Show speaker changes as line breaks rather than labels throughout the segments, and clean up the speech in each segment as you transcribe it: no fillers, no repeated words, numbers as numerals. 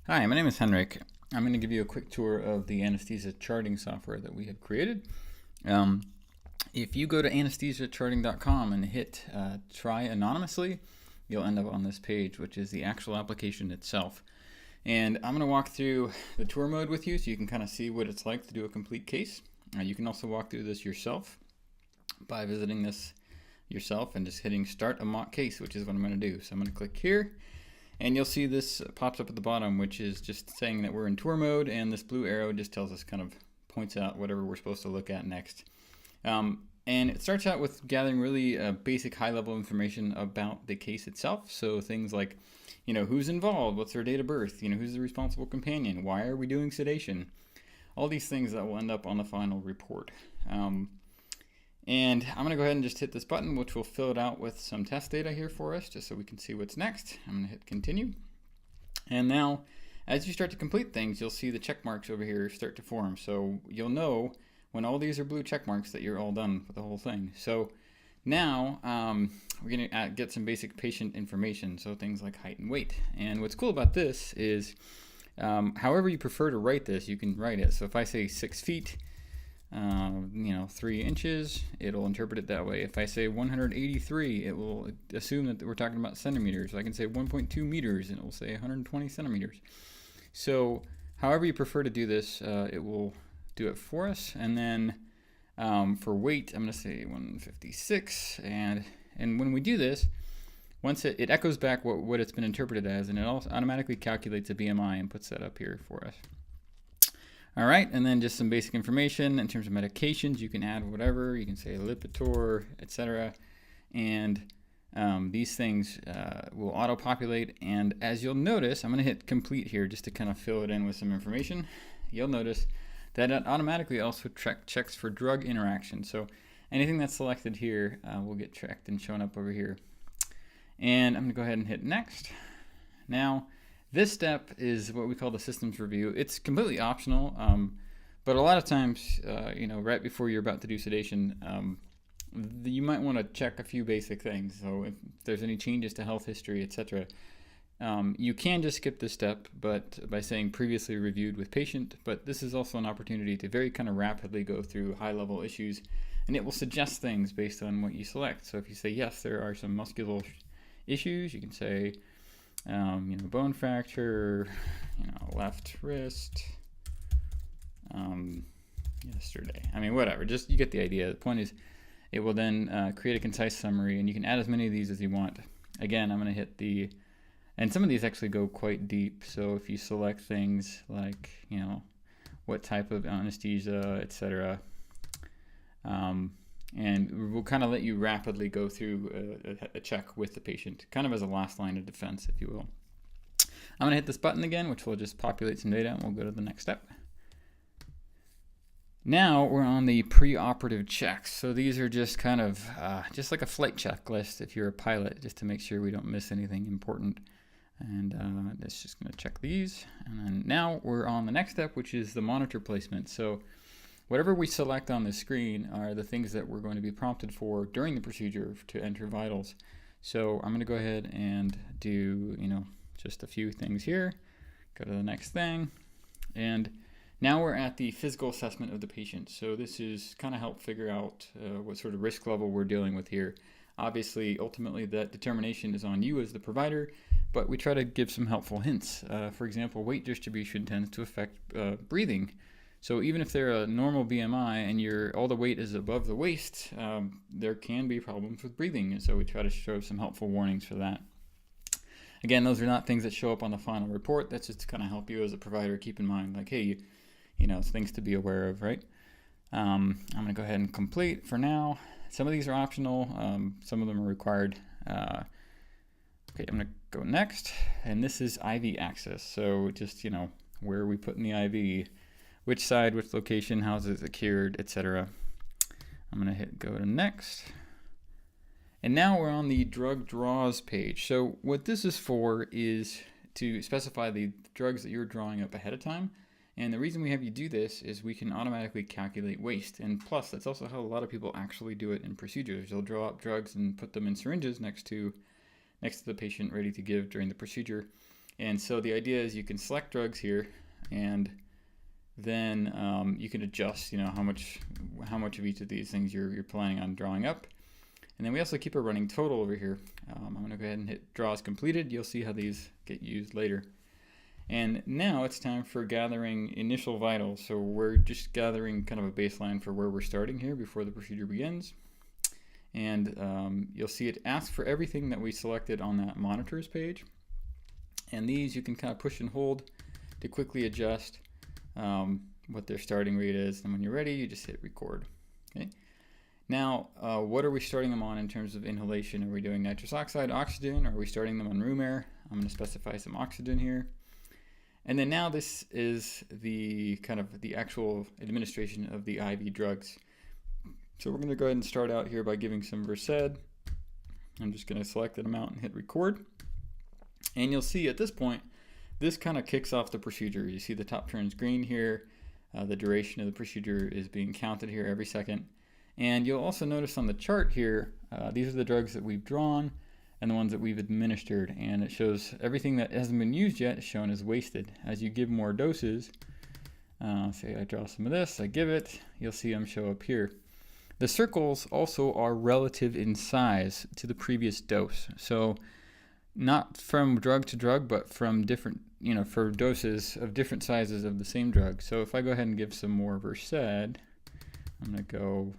Hi, my name is Henrik. I'm going to give you a quick tour of the anesthesia charting software that we have created. Um, if you go to anesthesiacharting.com and hit try anonymously, you'll end up on this page, which is the actual application itself. And I'm going to walk through the tour mode with you so you can kind of see what it's like to do a complete case. You can also walk through this yourself by visiting this yourself and just hitting start a mock case, which is what I'm going to do. So I'm going to click here. And you'll see this pops up at the bottom, which is just saying that we're in tour mode, and this blue arrow just tells us, kind of points out whatever we're supposed to look at next. And it starts out with gathering really basic high-level information about the case itself. So things like, who's involved, what's their date of birth, who's the responsible companion, why are we doing sedation, all these things that will end up on the final report. And I'm going to go ahead and just hit this button, which will fill it out with some test data here for us, just so we can see what's next. I'm going to hit continue. And now, as you start to complete things, you'll see the check marks over here start to form. So you'll know when all these are blue check marks that you're all done with the whole thing. So now we're going to get some basic patient information, so things like height and weight. And what's cool about this is, however you prefer to write this, you can write it. So if I say 6 feet, 3 inches, it'll interpret it that way. If I say 183, it will assume that we're talking about centimeters. I can say 1.2 meters, and it will say 120 centimeters. So however you prefer to do this, it will do it for us. And then for weight, I'm going to say 156. And when we do this, once it echoes back what it's been interpreted as, and it also automatically calculates a BMI and puts that up here for us. All right, and then just some basic information in terms of medications. You can add whatever. You can say Lipitor, etc. And these things will auto-populate. And as you'll notice, I'm going to hit complete here just to kind of fill it in with some information. You'll notice that it automatically also checks for drug interaction. So anything that's selected here will get checked and shown up over here. And I'm going to go ahead and hit next. Now, this step is what we call the systems review. It's completely optional, but a lot of times, right before you're about to do sedation, you might want to check a few basic things. So if there's any changes to health history, etc., you can just skip this step, but by saying previously reviewed with patient. But this is also an opportunity to very kind of rapidly go through high-level issues, and it will suggest things based on what you select. So if you say yes, there are some muscular issues, you can say, bone fracture, left wrist, yesterday. I mean, whatever, just you get the idea. The point is, it will then create a concise summary, and you can add as many of these as you want. Again, I'm going to hit and some of these actually go quite deep. So if you select things like, what type of anesthesia, etc., and we'll kind of let you rapidly go through a check with the patient, kind of as a last line of defense, if you will. I'm going to hit this button again, which will just populate some data, and we'll go to the next step. Now we're on the preoperative checks. So these are just kind of just like a flight checklist if you're a pilot, just to make sure we don't miss anything important. And it's just going to check these. And then now we're on the next step, which is the monitor placement. So whatever we select on the screen are the things that we're going to be prompted for during the procedure to enter vitals. So I'm going to go ahead and do, just a few things here. Go to the next thing. And now we're at the physical assessment of the patient. So this is kind of help figure out what sort of risk level we're dealing with here. Obviously, ultimately, that determination is on you as the provider, but we try to give some helpful hints. For example, weight distribution tends to affect breathing. So even if they're a normal BMI and all the weight is above the waist, there can be problems with breathing. And so we try to show some helpful warnings for that. Again, those are not things that show up on the final report. That's just to kind of help you as a provider keep in mind, like, hey, it's things to be aware of, right? I'm going to go ahead and complete for now. Some of these are optional. Some of them are required. Okay, I'm going to go next. And this is IV access. So just, where are we putting the IV? Which side, which location, how is it secured, etc. I'm going to hit go to next. And now we're on the drug draws page. So what this is for is to specify the drugs that you're drawing up ahead of time. And the reason we have you do this is we can automatically calculate waste. And plus, that's also how a lot of people actually do it in procedures. They'll draw up drugs and put them in syringes next to the patient ready to give during the procedure. And so the idea is you can select drugs here, and then you can adjust, how much of each of these things you're planning on drawing up. And then we also keep a running total over here. I'm going to go ahead and hit draw as completed. You'll see how these get used later. And now it's time for gathering initial vitals. So we're just gathering kind of a baseline for where we're starting here before the procedure begins. And you'll see it asks for everything that we selected on that monitors page. And these you can kind of push and hold to quickly adjust what their starting rate is. And when you're ready, you just hit record. Okay. Now, what are we starting them on in terms of inhalation? Are we doing nitrous oxide, oxygen? Or are we starting them on room air? I'm going to specify some oxygen here. And then now this is the kind of the actual administration of the IV drugs. So we're going to go ahead and start out here by giving some Versed. I'm just going to select an amount and hit record. And you'll see at this point, this kind of kicks off the procedure. You see the top turns green here. The duration of the procedure is being counted here every second. And you'll also notice on the chart here, these are the drugs that we've drawn and the ones that we've administered. And it shows everything that hasn't been used yet is shown as wasted. As you give more doses, say I draw some of this, I give it, you'll see them show up here. The circles also are relative in size to the previous dose. So not from drug to drug, but from different, for doses of different sizes of the same drug. So if I go ahead and give some more Versed, I'm going to go,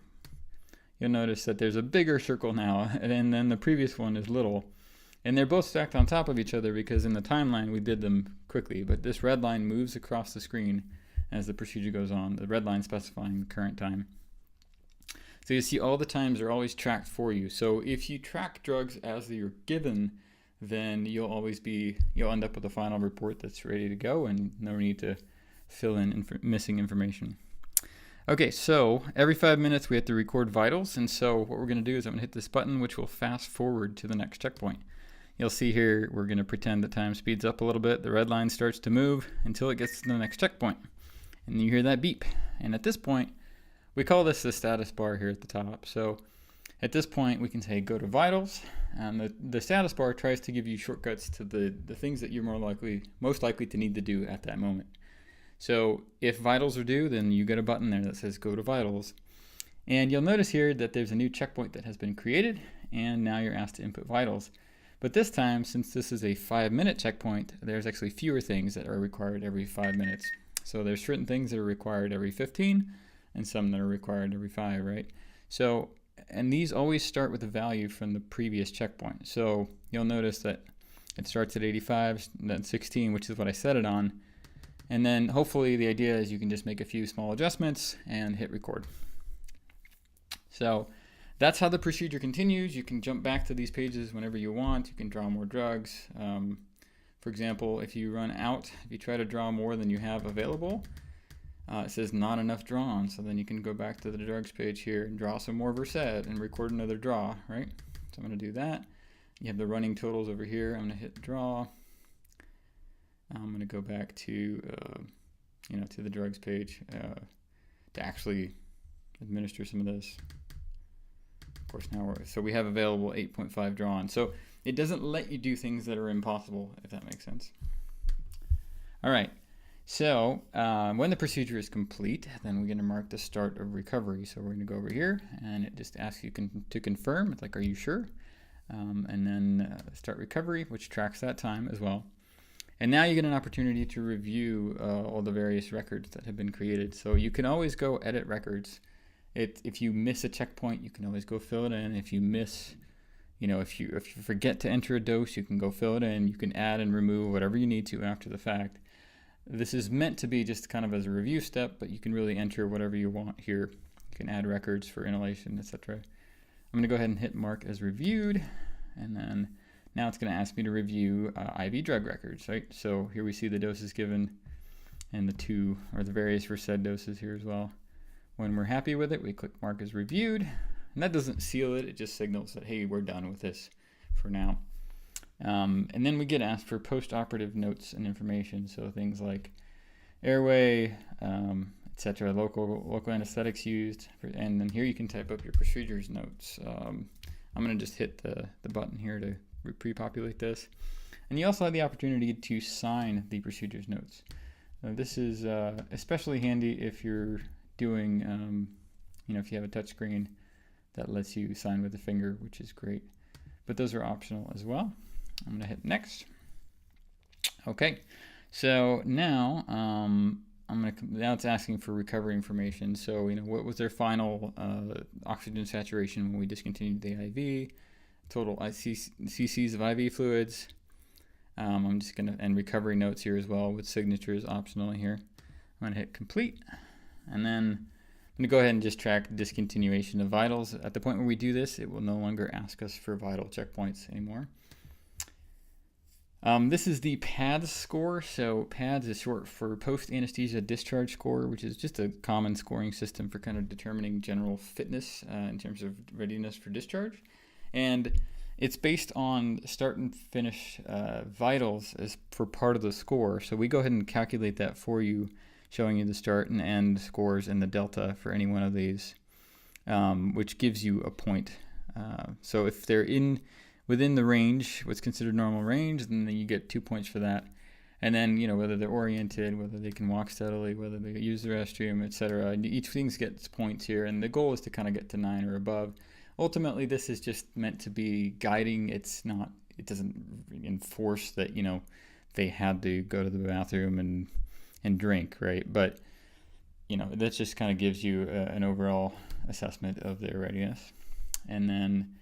you'll notice that there's a bigger circle now, and then the previous one is little. And they're both stacked on top of each other because in the timeline we did them quickly, but this red line moves across the screen as the procedure goes on, the red line specifying the current time. So you see all the times are always tracked for you. So if you track drugs as you're given, then you'll end up with a final report that's ready to go and no need to fill in missing information. Okay, so every 5 minutes we have to record vitals, and so what we're going to do is I'm going to hit this button, which will fast forward to the next checkpoint. You'll see here we're going to pretend the time speeds up a little bit. The red line starts to move until it gets to the next checkpoint, and you hear that beep. And at this point, we call this the status bar here at the top. So at this point, we can say go to vitals, and the status bar tries to give you shortcuts to the things that you're most likely to need to do at that moment. So if vitals are due, then you get a button there that says go to vitals. And you'll notice here that there's a new checkpoint that has been created, and now you're asked to input vitals. But this time, since this is a 5-minute checkpoint, there's actually fewer things that are required every 5 minutes. So there's certain things that are required every 15, and some that are required every 5, right? So, and these always start with a value from the previous checkpoint. So you'll notice that it starts at 85, then 16, which is what I set it on. And then hopefully the idea is you can just make a few small adjustments and hit record. So that's how the procedure continues. You can jump back to these pages whenever you want. You can draw more drugs. For example, if you run out, if you try to draw more than you have available, it says not enough drawn. So then you can go back to the drugs page here and draw some more Versed and record another draw, right? So I'm going to do that. You have the running totals over here. I'm going to hit draw. I'm going to go back to, to the drugs page to actually administer some of this. Of course, now so we have available 8.5 drawn. So it doesn't let you do things that are impossible, if that makes sense. All right. So when the procedure is complete, then we're going to mark the start of recovery. So we're going to go over here, and it just asks you to confirm. It's like, are you sure? And then start recovery, which tracks that time as well. And now you get an opportunity to review all the various records that have been created. So you can always go edit records. If you miss a checkpoint, you can always go fill it in. If you miss, if you forget to enter a dose, you can go fill it in. You can add and remove whatever you need to after the fact. This is meant to be just kind of as a review step, but you can really enter whatever you want here. You can add records for inhalation, etc. I'm going to go ahead and hit mark as reviewed, and then now it's going to ask me to review IV drug records, right? So here we see the doses given and the various Versed doses here as well. When we're happy with it, we click mark as reviewed, and that doesn't seal it. It just signals that, hey, we're done with this for now. And then we get asked for post-operative notes and information, so things like airway, etc., local anesthetics used, and then here you can type up your procedures notes. I'm going to just hit the button here to pre-populate this. And you also have the opportunity to sign the procedures notes. This is especially handy if you're doing, if you have a touch screen that lets you sign with a finger, which is great. But those are optional as well. I'm going to hit next. Okay, so now now it's asking for recovery information. So what was their final oxygen saturation when we discontinued the IV, total cc's of IV fluids. I'm just gonna, and recovery notes here as well with signatures optional here. I'm gonna hit complete, and then I'm gonna go ahead and just track discontinuation of vitals. At the point where we do this, it will no longer ask us for vital checkpoints anymore. This is the PADS score. So PADS is short for post-anesthesia discharge score, which is just a common scoring system for kind of determining general fitness in terms of readiness for discharge. And it's based on start and finish vitals as for part of the score. So we go ahead and calculate that for you, showing you the start and end scores and the delta for any one of these, which gives you a point. So if they're within the range, what's considered normal range, then you get 2 points for that. And then, whether they're oriented, whether they can walk steadily, whether they use the restroom, etc. Each thing gets points here, and the goal is to kind of get to 9 or above. Ultimately, this is just meant to be guiding. It doesn't enforce that, they had to go to the bathroom and drink, right? But, that just kind of gives you an overall assessment of their readiness. And then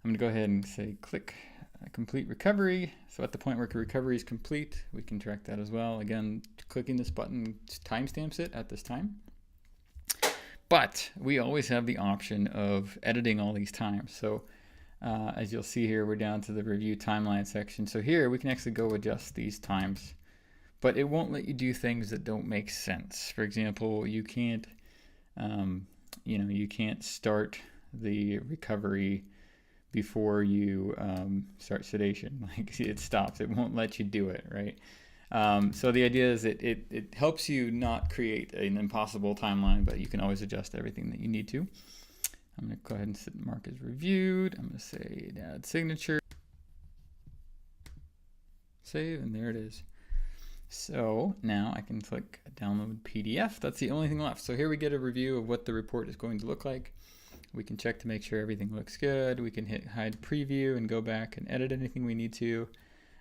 I'm going to go ahead and say click complete recovery. So at the point where recovery is complete, we can track that as well. Again, clicking this button timestamps it at this time. But we always have the option of editing all these times. So as you'll see here, we're down to the review timeline section. So here we can actually go adjust these times, but it won't let you do things that don't make sense. For example, you can't, you can't start the recovery before you start sedation. Like it stops. It won't let you do it, right? So the idea is it helps you not create an impossible timeline, but you can always adjust everything that you need to. I'm going to go ahead and mark as reviewed. I'm going to say add signature. Save, and there it is. So now I can click download PDF. That's the only thing left. So here we get a review of what the report is going to look like. We can check to make sure everything looks good. We can hit hide preview and go back and edit anything we need to.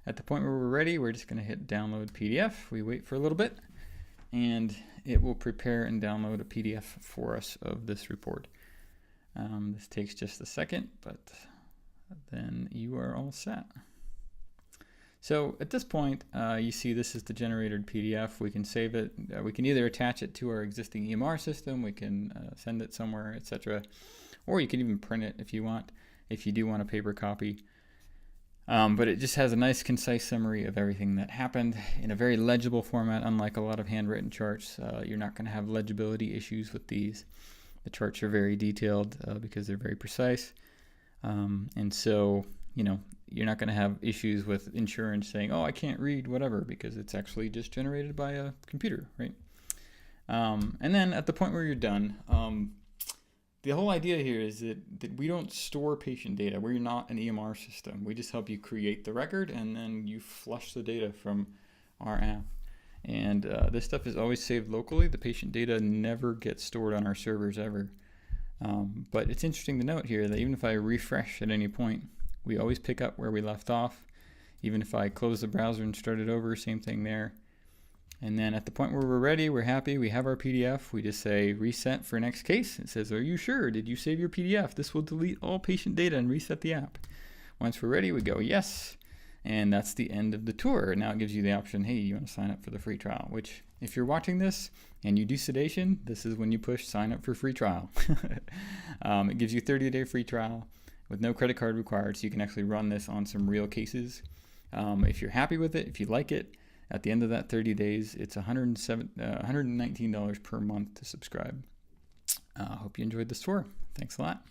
At the point where we're ready, we're just going to hit download PDF. We wait for a little bit, and it will prepare and download a PDF for us of this report. This takes just a second, but then you are all set. So at this point, you see this is the generated PDF. We can save it. We can either attach it to our existing EMR system, we can send it somewhere, etc. Or you can even print it if you want, if you do want a paper copy. But it just has a nice concise summary of everything that happened in a very legible format. Unlike a lot of handwritten charts, you're not going to have legibility issues with these. The charts are very detailed because they're very precise. And so, you're not going to have issues with insurance saying, oh, I can't read whatever, because it's actually just generated by a computer, right? And then at the point where you're done, the whole idea here is that we don't store patient data. We're not an EMR system. We just help you create the record, and then you flush the data from our app. And this stuff is always saved locally. The patient data never gets stored on our servers ever. But it's interesting to note here that even if I refresh at any point, we always pick up where we left off. Even if I close the browser and start it over, same thing there. And then at the point where we're ready, we're happy, we have our PDF, we just say reset for next case. It says, are you sure? Did you save your PDF? This will delete all patient data and reset the app. Once we're ready, we go yes. And that's the end of the tour. Now it gives you the option, hey, you want to sign up for the free trial, which if you're watching this and you do sedation, this is when you push sign up for free trial. It gives you a 30-day free trial with no credit card required, so you can actually run this on some real cases. If you're happy with it, if you like it, at the end of that 30 days, it's $119 per month to subscribe. I hope you enjoyed this tour. Thanks a lot.